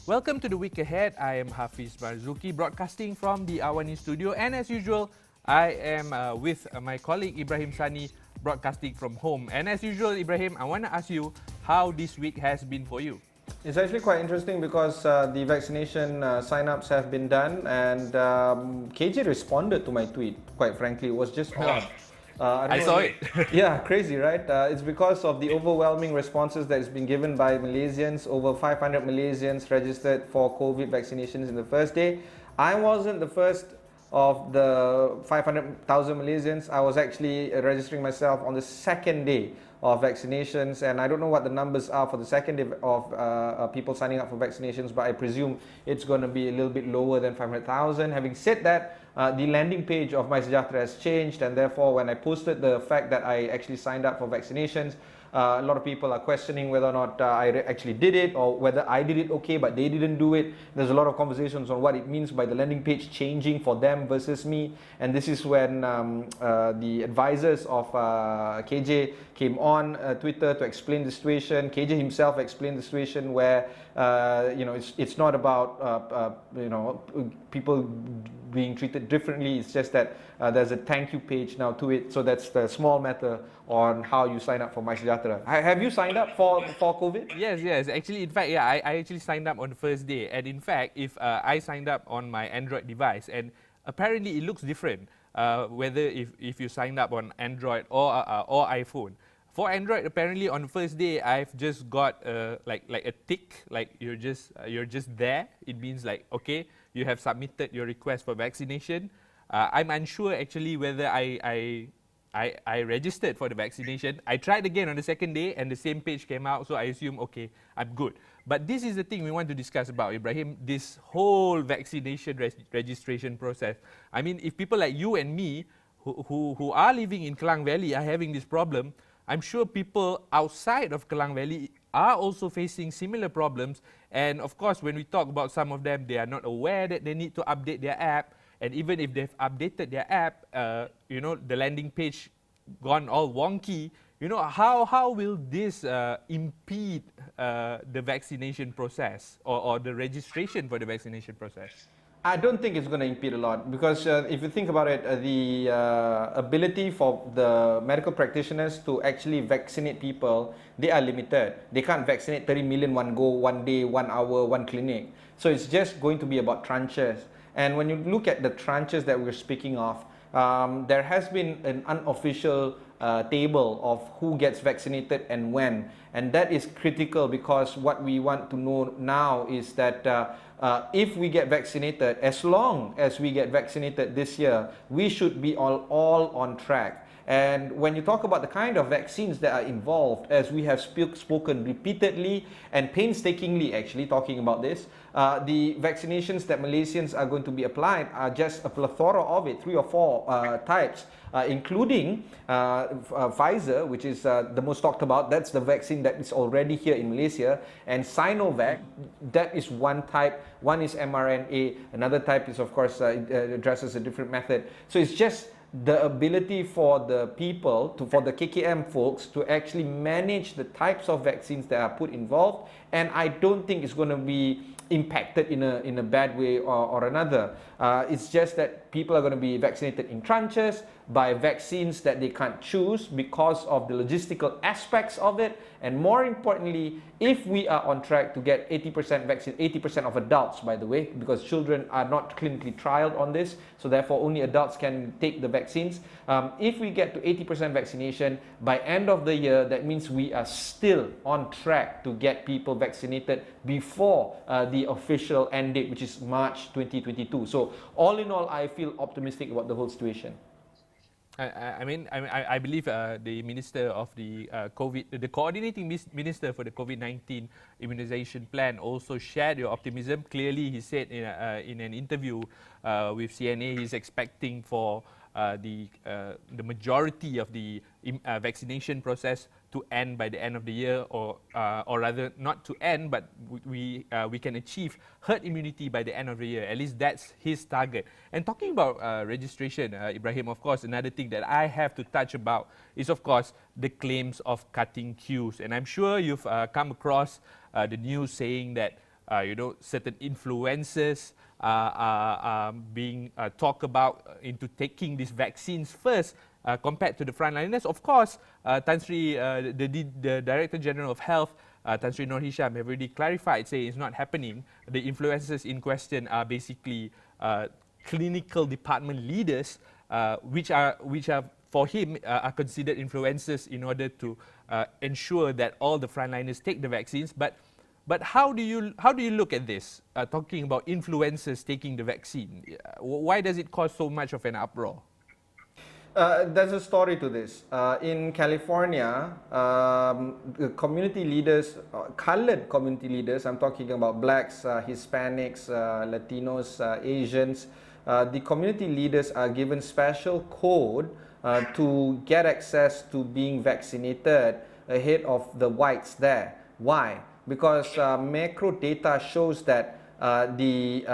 Welcome to the week ahead. I am Hafiz Marzuki, broadcasting from the AWANI studio, and as usual, I am with my colleague Ibrahim Sani, broadcasting from home. And as usual, Ibrahim, I want to ask you how this week has been for you. It's actually quite interesting because the vaccination sign-ups have been done, and KJ responded to my tweet. Quite frankly, it was just odd. I saw it. Yeah, crazy, right? It's because of the overwhelming responses that has been given by Malaysians. Over 500 Malaysians registered for COVID vaccinations in the first day. I wasn't the first of the 500,000 Malaysians. I was actually registering myself on the second day of vaccinations, and I don't know what the numbers are for the second day of people signing up for vaccinations, but I presume it's going to be a little bit lower than 500,000. Having said that, the landing page of My Sejahtera has changed, and therefore when I posted the fact that I actually signed up for vaccinations, a lot of people are questioning whether or not I actually did it, or whether I did it okay but they didn't do it. There's a lot of conversations on what it means by the landing page changing for them versus me, and this is when the advisors of KJ came on Twitter to explain the situation. KJ himself explained the situation where it's not about people being treated differently. It's just that there's a thank you page now to it. So that's the small matter on how you sign up for My Sejahtera. Have you signed up for COVID? Yes. Actually, in fact, yeah, I actually signed up on the first day. And in fact, if I signed up on my Android device, and apparently it looks different, whether if you signed up on Android or iPhone. For Android, apparently on the first day, I've just got like a tick, like you're just there. It means like, okay, you have submitted your request for vaccination. I'm unsure actually whether I registered for the vaccination. I tried again on the second day, and the same page came out, so I assume, okay, I'm good. But this is the thing we want to discuss about, Ibrahim, this whole vaccination registration process. I mean, if people like you and me, who are living in Klang Valley, are having this problem, I'm sure people outside of Klang Valley are also facing similar problems. And of course, when we talk about some of them, they are not aware that they need to update their app. And even if they've updated their app, the landing page gone all wonky. How will this impede the vaccination process or the registration for the vaccination process? I don't think it's going to impede a lot, because if you think about it, the ability for the medical practitioners to actually vaccinate people, they are limited. They can't vaccinate 30 million one go, one day, 1 hour, one clinic. So it's just going to be about tranches. And when you look at the tranches that we're speaking of, there has been an unofficial table of who gets vaccinated and when. And that is critical, because what we want to know now is that if we get vaccinated, as long as we get vaccinated this year, we should be all on track. And when you talk about the kind of vaccines that are involved, as we have spoken repeatedly and painstakingly actually talking about this, the vaccinations that Malaysians are going to be applied are just a plethora of it, 3 or 4 types, including Pfizer, which is the most talked about. That's the vaccine that is already here in Malaysia. And Sinovac, that is one type. One is mRNA. Another type is, of course, addresses a different method. So it's just the ability for the people, for the KKM folks, to actually manage the types of vaccines that are put involved. And I don't think it's going to be impacted in a bad way or another. It's just that people are going to be vaccinated in tranches by vaccines that they can't choose because of the logistical aspects of it. And more importantly, if we are on track to get 80% vaccine, 80% of adults, by the way, because children are not clinically trialed on this, so therefore only adults can take the vaccines. If we get to 80% vaccination by end of the year, that means we are still on track to get people vaccinated before the official end date, which is March 2022. So all in all, I feel optimistic about the whole situation. I believe the minister of the the coordinating minister for the COVID-19 immunization plan also shared your optimism. Clearly, he said in an interview with CNA, he's expecting for the majority of the vaccination process to end by the end of the year, or rather not to end, but we can achieve herd immunity by the end of the year. At least that's his target. And talking about registration, Ibrahim, of course, another thing that I have to touch about is, of course, the claims of cutting queues. And I'm sure you've come across the news saying that certain influencers being talked about into taking these vaccines first compared to the frontliners. Of course, Tan Sri, the Director General of Health, Tan Sri Nur Hisham, have already clarified, saying it's not happening. The influencers in question are basically clinical department leaders, which are for him are considered influencers in order to ensure that all the frontliners take the vaccines. But how do you look at this? Talking about influencers taking the vaccine, why does it cause so much of an uproar? There's a story to this. In California, the community leaders, colored community leaders, I'm talking about blacks, Hispanics, Latinos, Asians, the community leaders are given special code to get access to being vaccinated ahead of the whites there. Why? Because macro data shows that the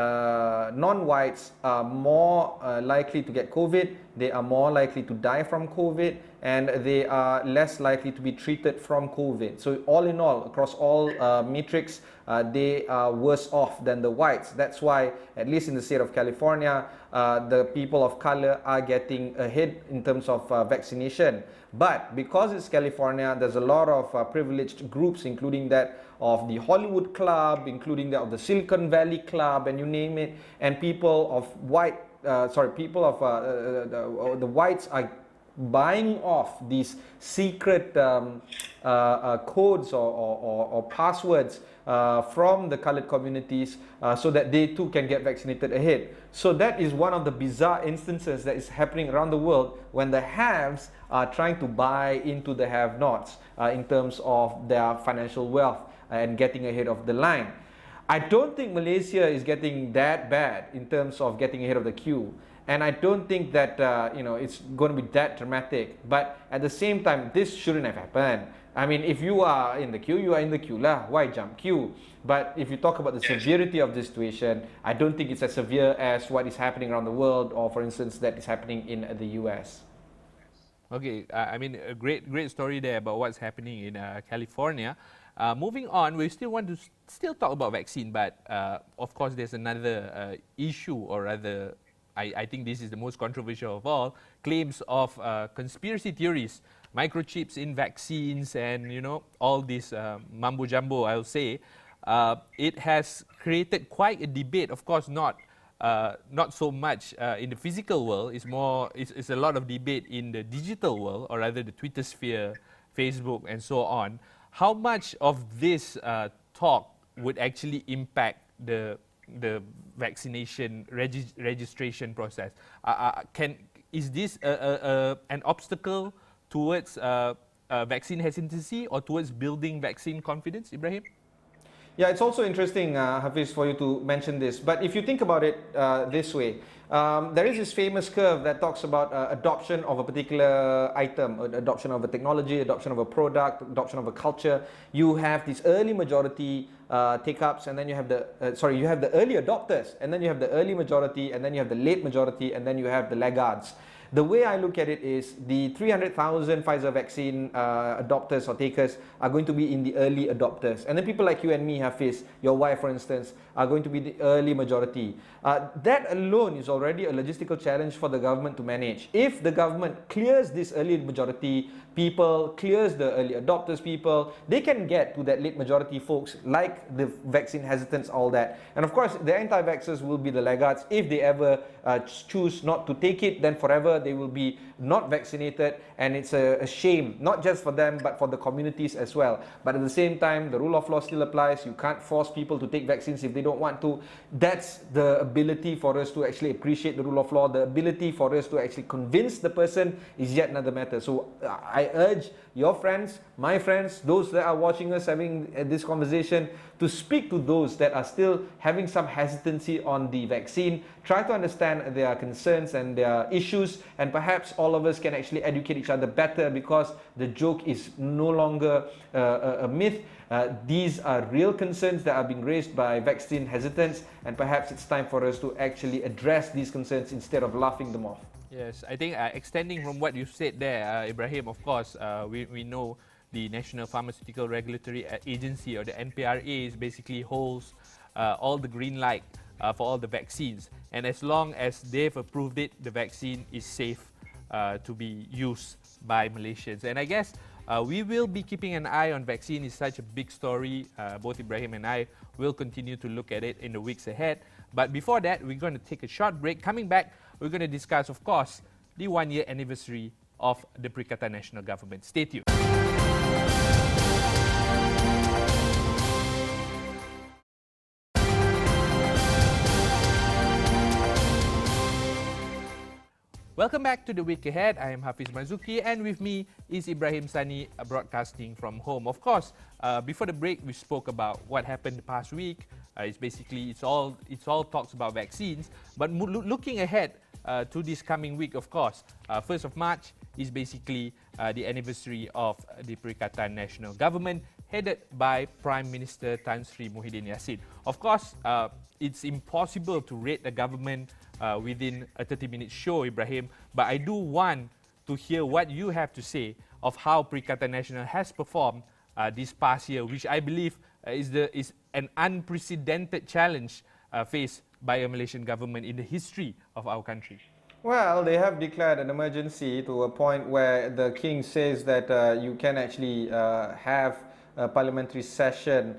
non-whites are more likely to get COVID, they are more likely to die from COVID, and they are less likely to be treated from COVID. So all in all, across all metrics, they are worse off than the whites. That's why, at least in the state of California, the people of color are getting ahead in terms of vaccination. But because it's California, there's a lot of privileged groups, including that of the Hollywood Club, including that of the Silicon Valley Club, and you name it, and people of the whites are buying off these secret codes or passwords from the colored communities so that they too can get vaccinated ahead. So that is one of the bizarre instances that is happening around the world when the haves are trying to buy into the have-nots in terms of their financial wealth and getting ahead of the line. I don't think Malaysia is getting that bad in terms of getting ahead of the queue. And I don't think that it's going to be that dramatic. But at the same time, this shouldn't have happened. I mean, if you are in the queue, you are in the queue lah. Why jump queue? But if you talk about the severity of the situation, I don't think it's as severe as what is happening around the world, or for instance, that is happening in the US. Okay, I mean, a great story there about what's happening in California. Moving on, we still want to still talk about vaccine, but of course, there's another issue, or rather, I think this is the most controversial of all, claims of conspiracy theories, microchips in vaccines, and all this mambo jumbo, I'll say. It has created quite a debate. Of course, not so much in the physical world. It's a lot of debate in the digital world, or rather the Twitter sphere, Facebook, and so on. How much of this talk would actually impact the vaccination registration process? Is this an obstacle towards vaccine hesitancy or towards building vaccine confidence, Ibrahim? Yeah, it's also interesting, Hafiz, for you to mention this. But if you think about it this way, there is this famous curve that talks about adoption of a particular item, adoption of a technology, adoption of a product, adoption of a culture. You have this early majority take-ups, and then you have you have the early adopters, and then you have the early majority, and then you have the late majority, and then you have the laggards. The way I look at it is the 300,000 Pfizer vaccine adopters or takers are going to be in the early adopters. And then people like you and me, Hafiz, your wife for instance, are going to be the early majority. That alone is already a logistical challenge for the government to manage. If the government clears this early majority people, clears the early adopters people, they can get to that late majority folks like the vaccine hesitants, all that. And of course, the anti-vaxxers will be the laggards. If they ever choose not to take it, then forever they will be not vaccinated, and it's a shame, not just for them, but for the communities as well. But at the same time, the rule of law still applies. You can't force people to take vaccines if they don't want to. That's the ability for us to actually appreciate the rule of law. The ability for us to actually convince the person is yet another matter. So I urge your friends, my friends, those that are watching us having this conversation, to speak to those that are still having some hesitancy on the vaccine. Try to understand their concerns and their issues, and perhaps all of us can actually educate each other better, because the joke is no longer a myth. These are real concerns that are being raised by vaccine hesitants, and perhaps it's time for us to actually address these concerns instead of laughing them off. Yes, I think extending from what you said there, Ibrahim, of course, we know the National Pharmaceutical Regulatory Agency, or the NPRA, is basically holds all the green light for all the vaccines. And as long as they've approved it, the vaccine is safe to be used by Malaysians. And I guess we will be keeping an eye on vaccine. It's such a big story. Both Ibrahim and I will continue to look at it in the weeks ahead. But before that, we're going to take a short break. Coming back, we're going to discuss, of course, the 1-year anniversary of the Perikatan Nasional Government. Stay tuned. Welcome back to the week ahead. I am Hafiz Marzuki, and with me is Ibrahim Sani, broadcasting from home. Of course, before the break, we spoke about what happened the past week. It's all talks about vaccines. But looking ahead to this coming week, of course, 1st of March is basically the anniversary of the Perikatan Nasional Government, headed by Prime Minister Tan Sri Muhyiddin Yassin. Of course, it's impossible to rate the government within a 30-minute show, Ibrahim, but I do want to hear what you have to say of how Perikatan Nasional has performed this past year, which I believe is an unprecedented challenge faced by a Malaysian government in the history of our country. Well, they have declared an emergency to a point where the king says that you can actually have a parliamentary session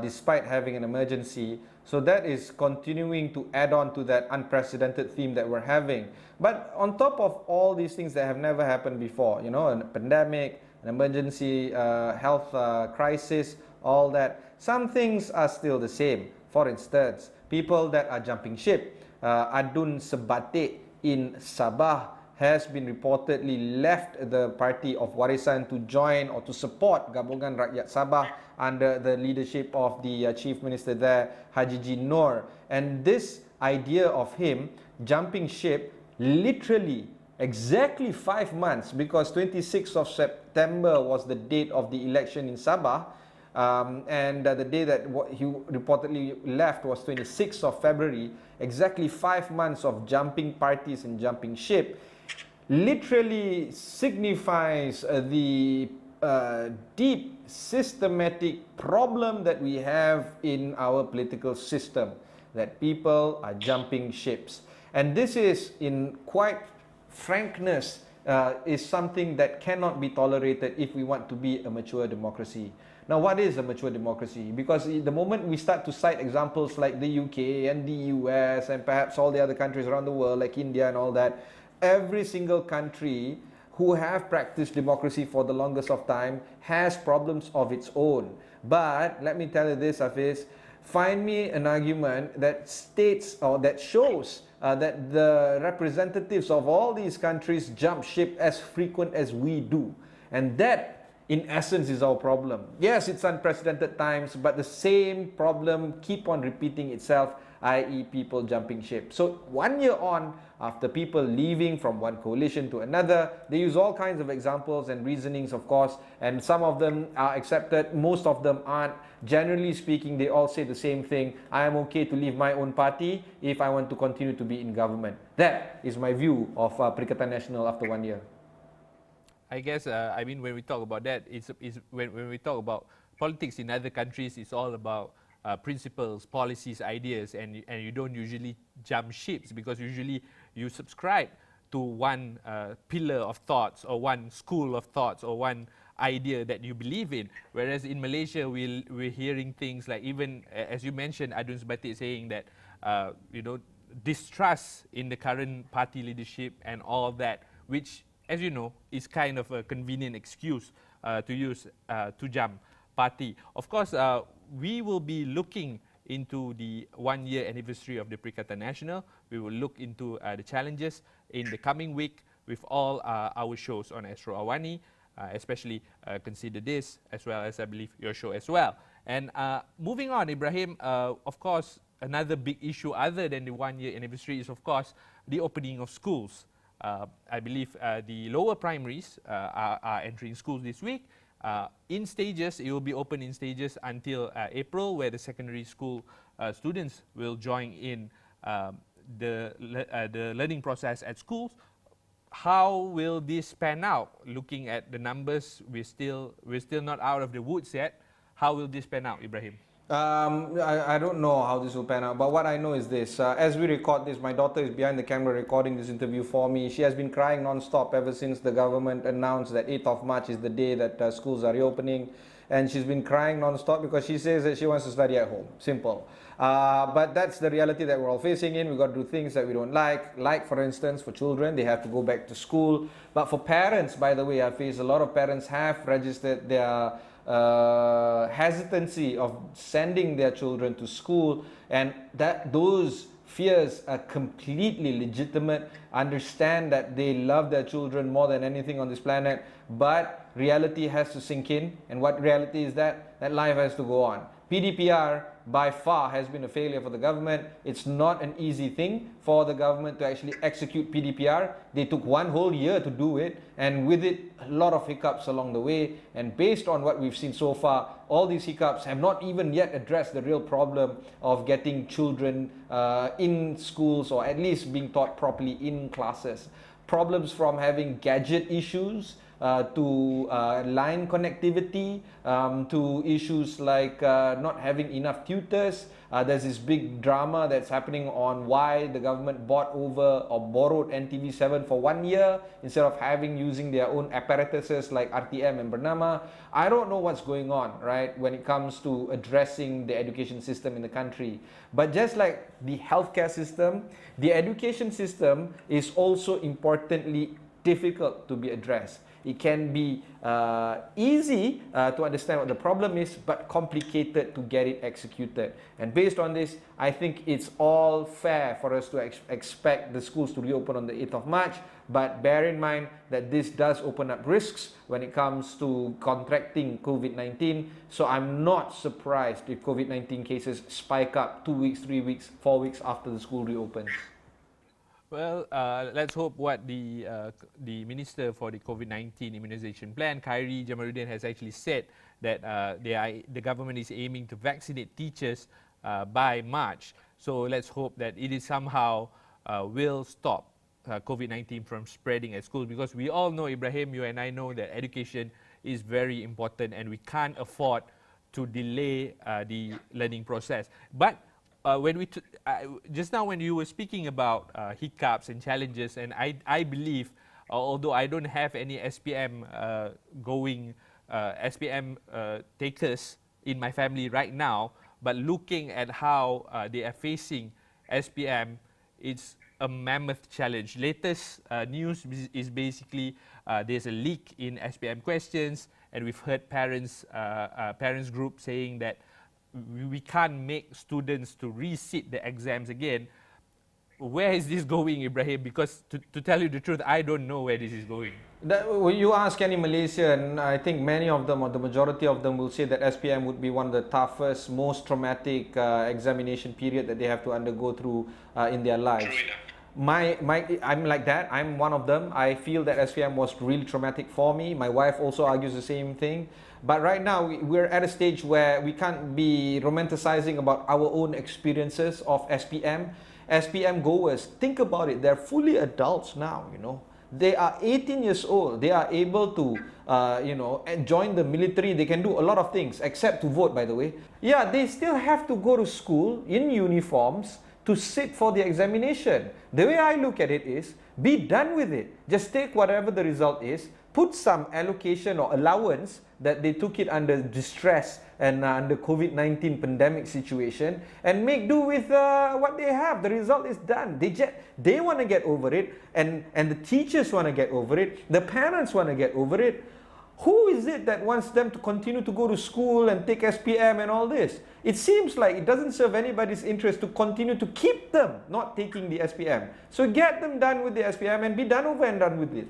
despite having an emergency. So that is continuing to add on to that unprecedented theme that we're having. But on top of all these things that have never happened before, you know, a pandemic, an emergency health crisis, all that, some things are still the same. For instance, people that are jumping ship. Adun Sebatik in Sabah has been reportedly left the party of Warisan to join or to support Gabungan Rakyat Sabah under the leadership of the Chief Minister there, Haji Jin Noor. And this idea of him jumping ship literally exactly 5 months, because 26th of September was the date of the election in Sabah, and the day that he reportedly left was 26th of February, exactly 5 months of jumping parties and jumping ship, literally signifies the deep systematic problem that we have in our political system, that people are jumping ships. And this is, in quite frankness, is something that cannot be tolerated if we want to be a mature democracy. Now, what is a mature democracy? Because the moment we start to cite examples like the UK and the US and perhaps all the other countries around the world like India and all that, every single country who have practiced democracy for the longest of time has problems of its own. But let me tell you this, Hafiz, find me an argument that states or that shows that the representatives of all these countries jump ship as frequent as we do. And that, in essence, is our problem. Yes, it's unprecedented times, but the same problem keep on repeating itself, i.e. people jumping ship. So 1 year on, after people leaving from one coalition to another, they use all kinds of examples and reasonings, of course, and some of them are accepted, most of them aren't. Generally speaking, they all say the same thing: I am okay to leave my own party if I want to continue to be in government. That is my view of Perikatan Nasional after 1 year. I guess, when we talk about that, when we talk about politics in other countries, it's all about principles, policies, ideas, and you don't usually jump ships, because usually you subscribe to one pillar of thoughts or one school of thoughts or one idea that you believe in. Whereas in Malaysia, we're hearing things like, even as you mentioned, Adun Sebatik saying that distrust in the current party leadership and all that, which, as you know, is kind of a convenient excuse to use to jump party. Of course, we will be looking into the 1 year anniversary of the Perikatan Nasional. We will look into the challenges in the coming week with all our shows on Astro AWANI, especially Consider This, as well as, I believe, your show as well. And moving on, Ibrahim, of course, another big issue other than the 1 year anniversary is, of course, the opening of schools. I believe the lower primaries are entering schools this week. In stages, it will be open in stages until April, where the secondary school students will join in the learning process at schools. How will this pan out? Looking at the numbers, we're still not out of the woods yet. How will this pan out, Ibrahim? I don't know how this will pan out, but what I know is this. As we record this, my daughter is behind the camera recording this interview for me. She has been crying non-stop ever since the government announced that 8th of March is the day that schools are reopening. And she's been crying non-stop because she says that she wants to study at home. Simple. But that's the reality that we're all facing in. We've got to do things that we don't like, for instance, for children, they have to go back to school. But for parents, by the way, I face a lot of parents have registered their hesitancy of sending their children to school, and that those fears are completely legitimate. Understand that they love their children more than anything on this planet, but reality has to sink in. And what reality is that life has to go on. PDPR by far has been a failure for the government. It's not an easy thing for the government to actually execute PDPR. They took 1 whole year to do it, and with it a lot of hiccups along the way. And based on what we've seen so far, all these hiccups have not even yet addressed the real problem of getting children in schools, or at least being taught properly in classes. Problems from having gadget issues, to line connectivity, to issues like not having enough tutors. There's this big drama that's happening on why the government bought over or borrowed NTV7 for 1 year instead of using their own apparatuses like RTM and Bernama. I don't know what's going on, right, when it comes to addressing the education system in the country. But just like the healthcare system, the education system is also importantly difficult to be addressed. It can be easy to understand what the problem is, but complicated to get it executed. And based on this, I think it's all fair for us to expect the schools to reopen on the 8th of March. But bear in mind that this does open up risks when it comes to contracting COVID-19. So I'm not surprised if COVID-19 cases spike up 2 weeks, 3 weeks, 4 weeks after the school reopens. Well, let's hope what the Minister for the COVID-19 immunization plan, Khairi Jamaluddin, has actually said that the government is aiming to vaccinate teachers by March. So let's hope that it is somehow will stop COVID-19 from spreading at schools, because we all know, Ibrahim, you and I know that education is very important and we can't afford to delay the learning process. But when just now when you were speaking about hiccups and challenges, and I believe, although I don't have any SPM SPM takers in my family right now, but looking at how they are facing SPM, it's a mammoth challenge. Latest news is basically there's a leak in SPM questions, and we've heard parents group saying that we can't make students to resit the exams again. Where is this going, Ibrahim? Because to tell you the truth, I don't know where this is going. When you ask any Malaysian, I think many of them, or the majority of them, will say that SPM would be one of the toughest, most traumatic examination period that they have to undergo through in their lives. I'm like that. I'm one of them. I feel that SPM was really traumatic for me. My wife also argues the same thing. But right now, we're at a stage where we can't be romanticizing about our own experiences of SPM. SPM goers, think about it, they're fully adults now, you know. They are 18 years old. They are able to, join the military. They can do a lot of things, except to vote, by the way. Yeah, they still have to go to school in uniforms to sit for the examination. The way I look at it is, be done with it. Just take whatever the result is, put some allocation or allowance that they took it under distress and under COVID-19 pandemic situation, and make do with what they have. The result is done. They want to get over it, and the teachers want to get over it. The parents want to get over it. Who is it that wants them to continue to go to school and take SPM and all this? It seems like it doesn't serve anybody's interest to continue to keep them not taking the SPM. So get them done with the SPM and be done over and done with it.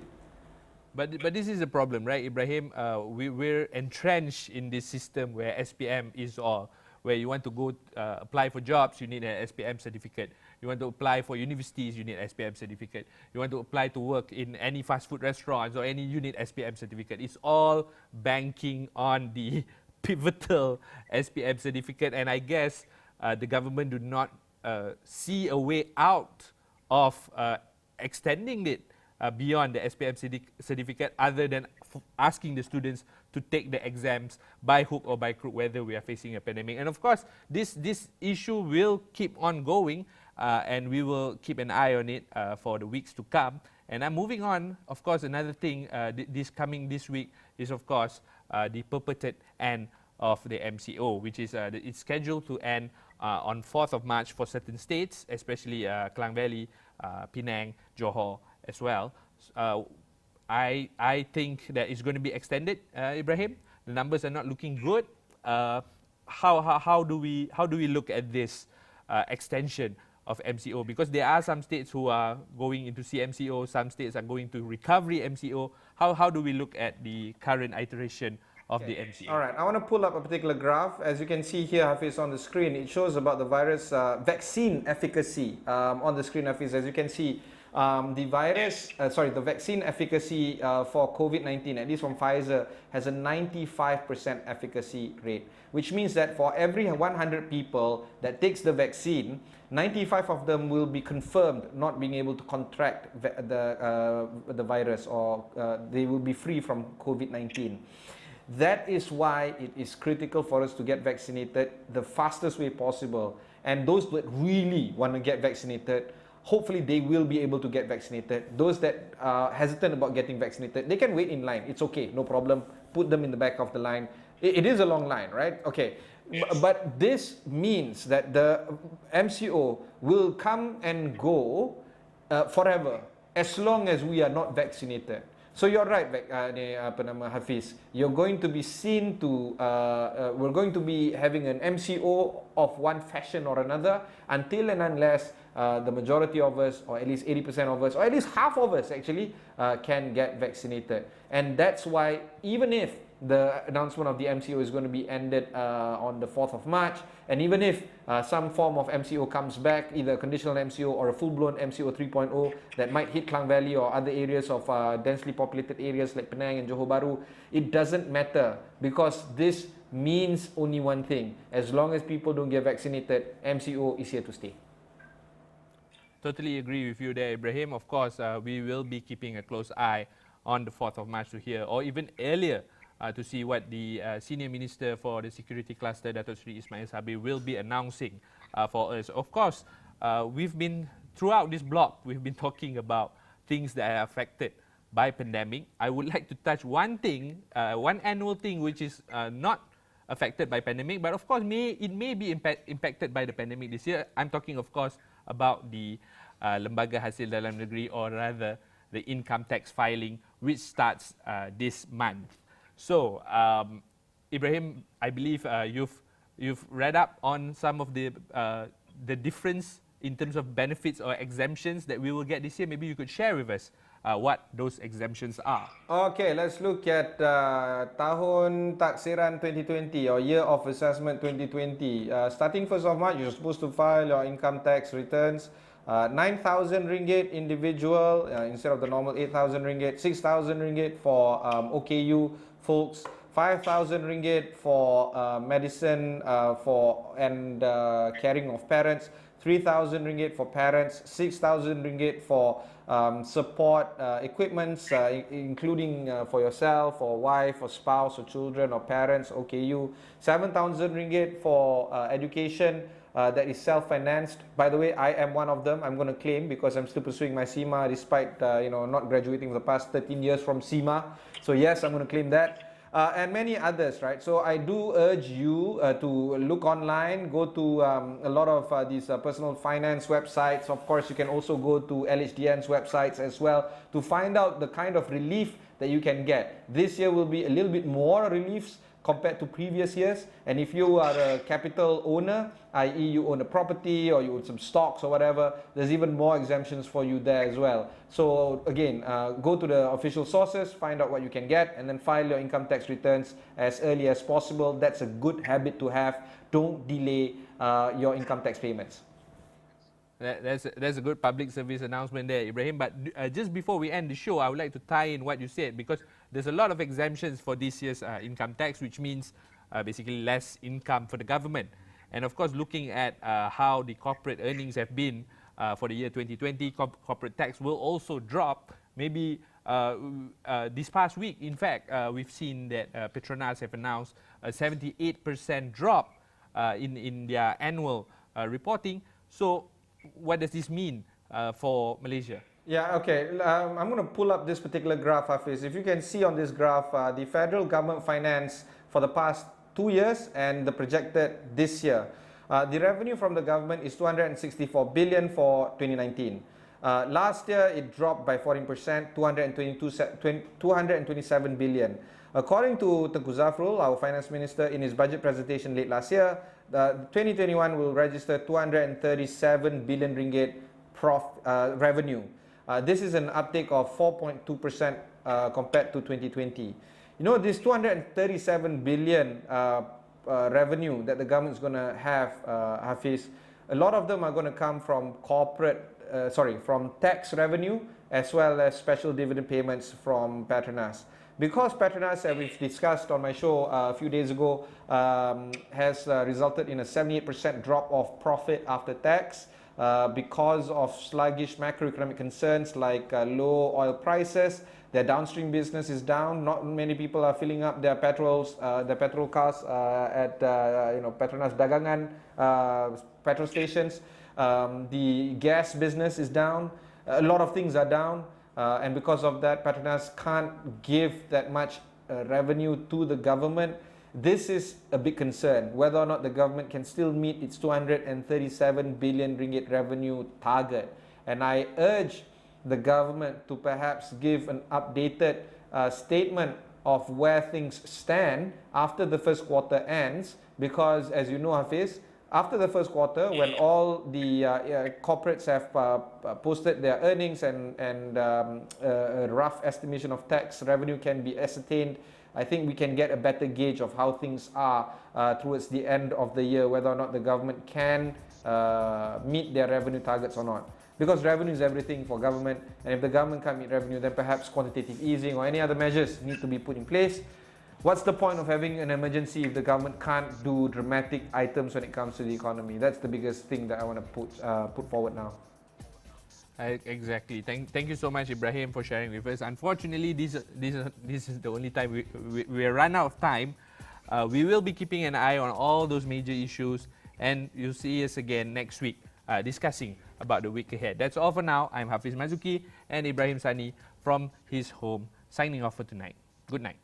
But this is a problem, right, Ibrahim? We're entrenched in this system where SPM is all. Where you want to go apply for jobs, you need an SPM certificate. You want to apply for universities, you need an SPM certificate. You want to apply to work in any fast food restaurants or any, you need SPM certificate. It's all banking on the pivotal SPM certificate. And I guess the government do not see a way out of extending it beyond the SPM certificate, other than asking the students to take the exams by hook or by crook, whether we are facing a pandemic. And of course, this issue will keep on going, and we will keep an eye on it for the weeks to come. And I'm moving on. Of course, another thing this week is, of course, the purported end of the MCO, which is it's scheduled to end on 4th of March for certain states, especially Klang Valley, Penang, Johor as well. I think that it's going to be extended, Ibrahim. The numbers are not looking good. How do we look at this extension of MCO? Because there are some states who are going into CMCO, some states are going to recovery MCO. How do we look at the current iteration of the MCO? All right, I want to pull up a particular graph. As you can see here, Hafiz, on the screen, it shows about the virus vaccine efficacy on the screen, Hafiz. As you can see, the vaccine efficacy for COVID-19, at least from Pfizer, has a 95% efficacy rate, which means that for every 100 people that takes the vaccine, 95 of them will be confirmed not being able to contract the virus, or they will be free from COVID-19. That is why it is critical for us to get vaccinated the fastest way possible. And those that really want to get vaccinated, hopefully they will be able to get vaccinated. Those that are hesitant about getting vaccinated, they can wait in line. It's okay, no problem. Put them in the back of the line. It is a long line, right? Okay. Yes. But this means that the MCO will come and go forever, as long as we are not vaccinated. So you're right, Hafiz. You're going to be seen to, we're going to be having an MCO of one fashion or another until and unless the majority of us, or at least 80% of us, or at least half of us actually, can get vaccinated. And that's why, even if the announcement of the MCO is going to be ended on the 4th of March, and even if some form of MCO comes back, either a conditional MCO or a full-blown MCO 3.0 that might hit Klang Valley or other areas of densely populated areas like Penang and Johor Bahru, it doesn't matter, because this means only one thing: as long as people don't get vaccinated, MCO is here to stay. Totally agree with you there, Ibrahim. Of course, we will be keeping a close eye on the 4th of March to hear, or even earlier, to see what the Senior Minister for the Security Cluster, Datuk Seri Ismail Sabri, will be announcing for us. Of course, we've been, throughout this block, we've been talking about things that are affected by pandemic. I would like to touch one thing, one annual thing which is not affected by pandemic, but of course it may be impacted by the pandemic this year. I'm talking, of course, about the Lembaga Hasil Dalam Negeri, or rather the income tax filing, which starts this month. So, Ibrahim, I believe you've read up on some of the difference in terms of benefits or exemptions that we will get this year. Maybe you could share with us what those exemptions are. Okay, let's look at Tahun Taksiran 2020, or Year of Assessment 2020. Starting 1st of March, you're supposed to file your income tax returns. 9,000 ringgit individual instead of the normal 8,000 ringgit, 6,000 ringgit for OKU folks, 5,000 ringgit for medicine and caring of parents, 3,000 ringgit for parents, 6,000 ringgit for support equipments, including for yourself, or wife, or spouse, or children, or parents, OKU, 7,000 ringgit for education that is self-financed. By the way, I am one of them. I'm going to claim, because I'm still pursuing my CIMA despite not graduating for the past 13 years from CIMA. So yes, I'm going to claim that. And many others, right? So I do urge you to look online, go to a lot of these personal finance websites. Of course, you can also go to LHDN's websites as well to find out the kind of relief that you can get. This year will be a little bit more reliefs compared to previous years. And if you are a capital owner, i.e. you own a property or you own some stocks or whatever, there's even more exemptions for you there as well. So again, go to the official sources, find out what you can get, and then file your income tax returns as early as possible. That's a good habit to have. Don't delay your income tax payments. That's a good public service announcement there, Ibrahim. But just before we end the show, I would like to tie in what you said, because there's a lot of exemptions for this year's income tax, which means basically less income for the government. And of course, looking at how the corporate earnings have been for the year 2020, corporate tax will also drop. Maybe This past week, in fact, we've seen that Petronas have announced a 78% drop in their annual reporting. So what does this mean for Malaysia? Yeah, okay. I'm going to pull up this particular graph, Hafiz. If you can see on this graph, the federal government finance for the past 2 years and the projected this year. The revenue from the government is 264 billion for 2019. Last year, it dropped by 14%, 227 billion. According to Tengku Zafrul, our finance minister, in his budget presentation late last year, 2021 will register 237 billion ringgit revenue. This is an uptake of 4.2% compared to 2020. You know, this 237 billion revenue that the government is going to have, Hafiz, a lot of them are going to come from from tax revenue as well as special dividend payments from Petronas. Because Petronas, as we've discussed on my show a few days ago, has resulted in a 78% drop of profit after tax because of sluggish macroeconomic concerns like low oil prices. Their downstream business is down. Not many people are filling up their petrol cars at Petronas Dagangan petrol stations. The gas business is down. A lot of things are down, and because of that, Petronas can't give that much revenue to the government. This is a big concern, whether or not the government can still meet its 237 billion ringgit revenue target. And I urge the government to perhaps give an updated statement of where things stand after the first quarter ends, because as you know, Hafiz, after the first quarter, when all the corporates have posted their earnings and a rough estimation of tax revenue can be ascertained, I think we can get a better gauge of how things are towards the end of the year, whether or not the government can meet their revenue targets or not. Because revenue is everything for government, and if the government can't meet revenue, then perhaps quantitative easing or any other measures need to be put in place. What's the point of having an emergency if the government can't do dramatic items when it comes to the economy? That's the biggest thing that I want to put forward now. Exactly. Thank you so much, Ibrahim, for sharing with us. Unfortunately, this is the only time we run out of time. We will be keeping an eye on all those major issues, and you'll see us again next week discussing about the week ahead. That's all for now. I'm Hafiz Mazuki and Ibrahim Sani from his home, signing off for tonight. Good night.